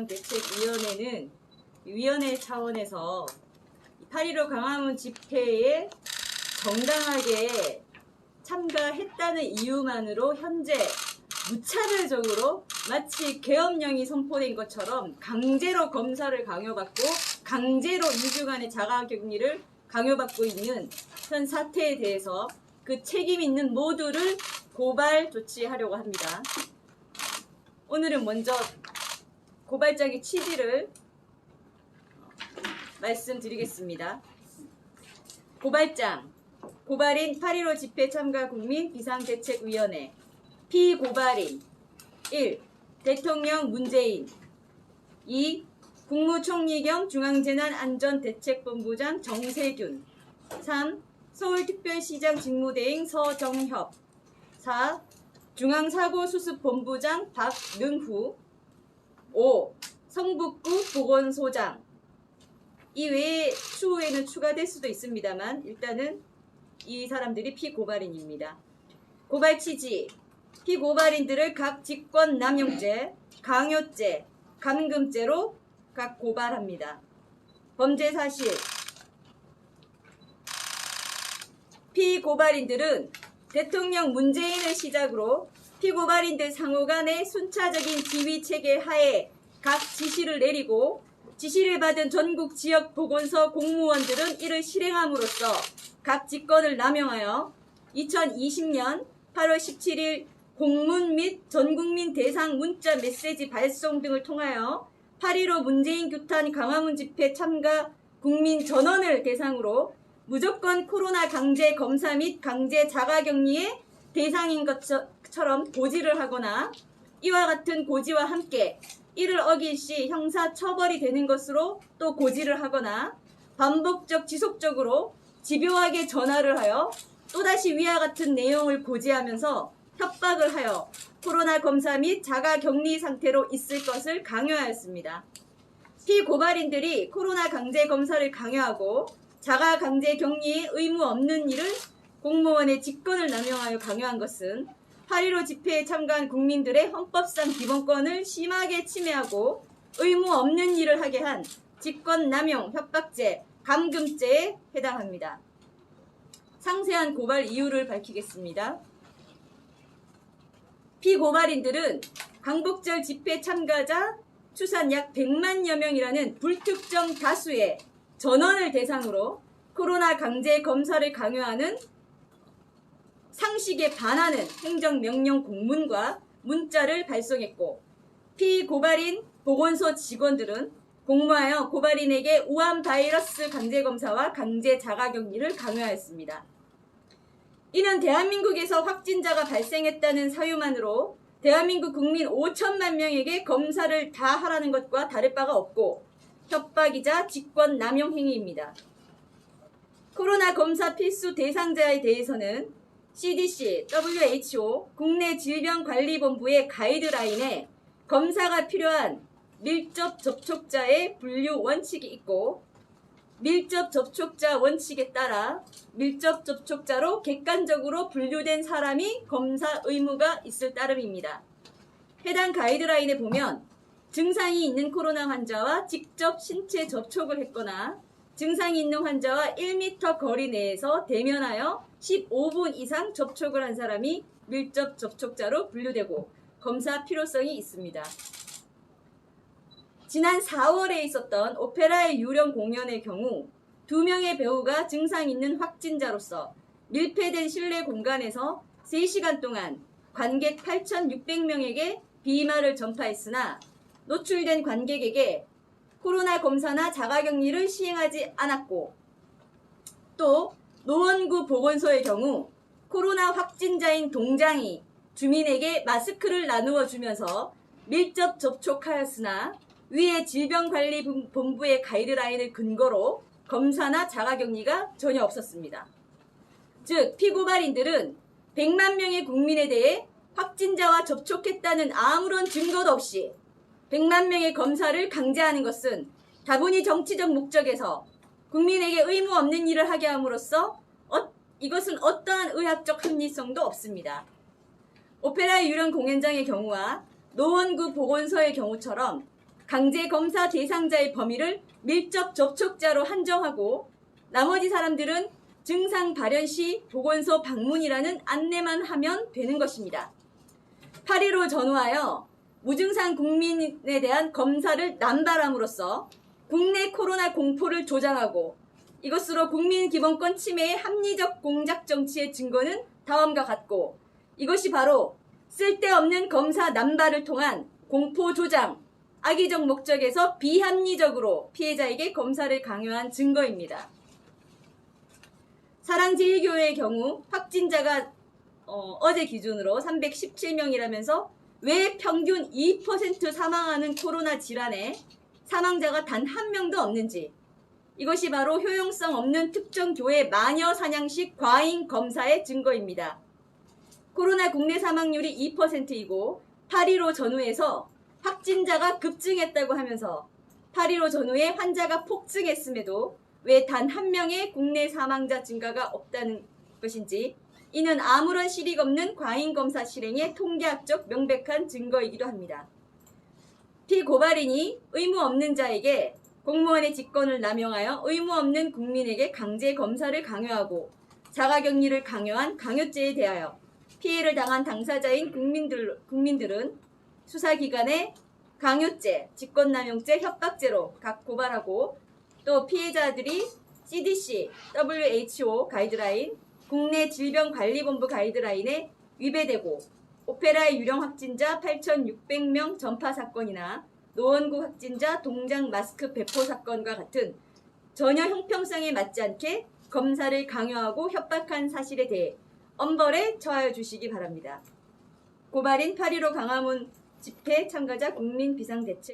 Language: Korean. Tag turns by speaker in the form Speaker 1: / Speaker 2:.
Speaker 1: 비상대책위원회는 위원회 차원에서 8.15 광화문 집회에 정당하게 참가했다는 이유만으로 현재 무차별적으로 마치 계엄령이 선포된 것처럼 강제로 검사를 강요받고 강제로 2주간의 자가격리를 강요받고 있는 현 사태에 대해서 그 책임 있는 모두를 고발 조치하려고 합니다. 오늘은 먼저 고발장의 취지를 말씀드리겠습니다. 고발장, 고발인 8.15 집회 참가 국민 비상대책위원회. 피고발인 1. 대통령 문재인 2. 국무총리 겸 중앙재난안전대책본부장 정세균 3. 서울특별시장 직무대행 서정협 4. 중앙사고수습본부장 박능후 5. 성북구 보건소장. 이 외에 추후에는 추가될 수도 있습니다만 일단은 이 사람들이 피고발인입니다. 고발 취지. 피고발인들을 각 직권남용죄, 강요죄, 감금죄로 각 고발합니다. 범죄 사실. 피고발인들은 대통령 문재인을 시작으로 피고발인들 상호 간의 순차적인 지휘체계 하에 각 지시를 내리고 지시를 받은 전국 지역 보건소 공무원들은 이를 실행함으로써 각 직권을 남용하여 2020년 8월 17일 공문 및 전국민 대상 문자 메시지 발송 등을 통하여 8.15 문재인 규탄 광화문 집회 참가 국민 전원을 대상으로 무조건 코로나 강제 검사 및 강제 자가격리의 대상인 것처럼 고지를 하거나 이와 같은 고지와 함께 이를 어길 시 형사 처벌이 되는 것으로 또 고지를 하거나 반복적 지속적으로 집요하게 전화를 하여 또다시 위와 같은 내용을 고지하면서 협박을 하여 코로나 검사 및 자가격리 상태로 있을 것을 강요하였습니다. 피고발인들이 코로나 강제 검사를 강요하고 자가 강제 격리에 의무 없는 일을 공무원의 직권을 남용하여 강요한 것은 8.15 집회에 참가한 국민들의 헌법상 기본권을 심하게 침해하고 의무 없는 일을 하게 한 직권남용, 협박죄, 감금죄에 해당합니다. 상세한 고발 이유를 밝히겠습니다. 피고발인들은 광복절 집회 참가자 추산 약 100만여 명이라는 불특정 다수의 전원을 대상으로 코로나 강제 검사를 강요하는 상식에 반하는 행정명령 공문과 문자를 발송했고 피고발인 보건소 직원들은 공모하여 고발인에게 우한 바이러스 강제검사와 강제 자가격리를 강요하였습니다. 이는 대한민국에서 확진자가 발생했다는 사유만으로 대한민국 국민 5천만 명에게 검사를 다 하라는 것과 다를 바가 없고 협박이자 직권남용 행위입니다. 코로나 검사 필수 대상자에 대해서는 CDC, WHO, 국내질병관리본부의 가이드라인에 검사가 필요한 밀접 접촉자의 분류 원칙이 있고 밀접 접촉자 원칙에 따라 밀접 접촉자로 객관적으로 분류된 사람이 검사 의무가 있을 따름입니다. 해당 가이드라인에 보면 증상이 있는 코로나 환자와 직접 신체 접촉을 했거나 증상이 있는 환자와 1m 거리 내에서 대면하여 15분 이상 접촉을 한 사람이 밀접 접촉자로 분류되고 검사 필요성이 있습니다. 지난 4월에 있었던 오페라의 유령 공연의 경우 2명의 배우가 증상 있는 확진자로서 밀폐된 실내 공간에서 3시간 동안 관객 8,600명에게 비말을 전파했으나 노출된 관객에게 코로나 검사나 자가격리를 시행하지 않았고 또 노원구 보건소의 경우 코로나 확진자인 동장이 주민에게 마스크를 나누어 주면서 밀접 접촉하였으나 위의 질병관리본부의 가이드라인을 근거로 검사나 자가격리가 전혀 없었습니다. 즉 피고발인들은 100만 명의 국민에 대해 확진자와 접촉했다는 아무런 증거도 없이 100만 명의 검사를 강제하는 것은 다분히 정치적 목적에서 국민에게 의무 없는 일을 하게 함으로써 이것은 어떠한 의학적 합리성도 없습니다. 오페라의 유령 공연장의 경우와 노원구 보건소의 경우처럼 강제 검사 대상자의 범위를 밀접 접촉자로 한정하고 나머지 사람들은 증상 발현 시 보건소 방문이라는 안내만 하면 되는 것입니다. 8.15 전후하여 무증상 국민에 대한 검사를 남발함으로써 국내 코로나 공포를 조장하고 이것으로 국민기본권 침해의 합리적 공작 정치의 증거는 다음과 같고 이것이 바로 쓸데없는 검사 남발을 통한 공포 조장, 악의적 목적에서 비합리적으로 피해자에게 검사를 강요한 증거입니다. 사랑제일교회의 경우 확진자가 어제 기준으로 317명이라면서 왜 평균 2% 사망하는 코로나 질환에 사망자가 단 한 명도 없는지 이것이 바로 효용성 없는 특정 교회 마녀 사냥식 과잉 검사의 증거입니다. 코로나 국내 사망률이 2%이고 8.15 전후에서 확진자가 급증했다고 하면서 8.15 전후에 환자가 폭증했음에도 왜 단 한 명의 국내 사망자 증가가 없다는 것인지 이는 아무런 실익 없는 과잉검사 실행의 통계학적 명백한 증거이기도 합니다. 피고발인이 의무 없는 자에게 공무원의 직권을 남용하여 의무 없는 국민에게 강제 검사를 강요하고 자가격리를 강요한 강요죄에 대하여 피해를 당한 당사자인 국민들은 수사기관에 강요죄, 직권남용죄, 협박죄로 각 고발하고 또 피해자들이 CDC, WHO 가이드라인, 국내 질병관리본부 가이드라인에 위배되고 오페라의 유령 확진자 8,600명 전파 사건이나 노원구 확진자 동장 마스크 배포 사건과 같은 전혀 형평성에 맞지 않게 검사를 강요하고 협박한 사실에 대해 엄벌에 처하여 주시기 바랍니다. 고발인 8.15 광화문 집회 참가자 국민비상대책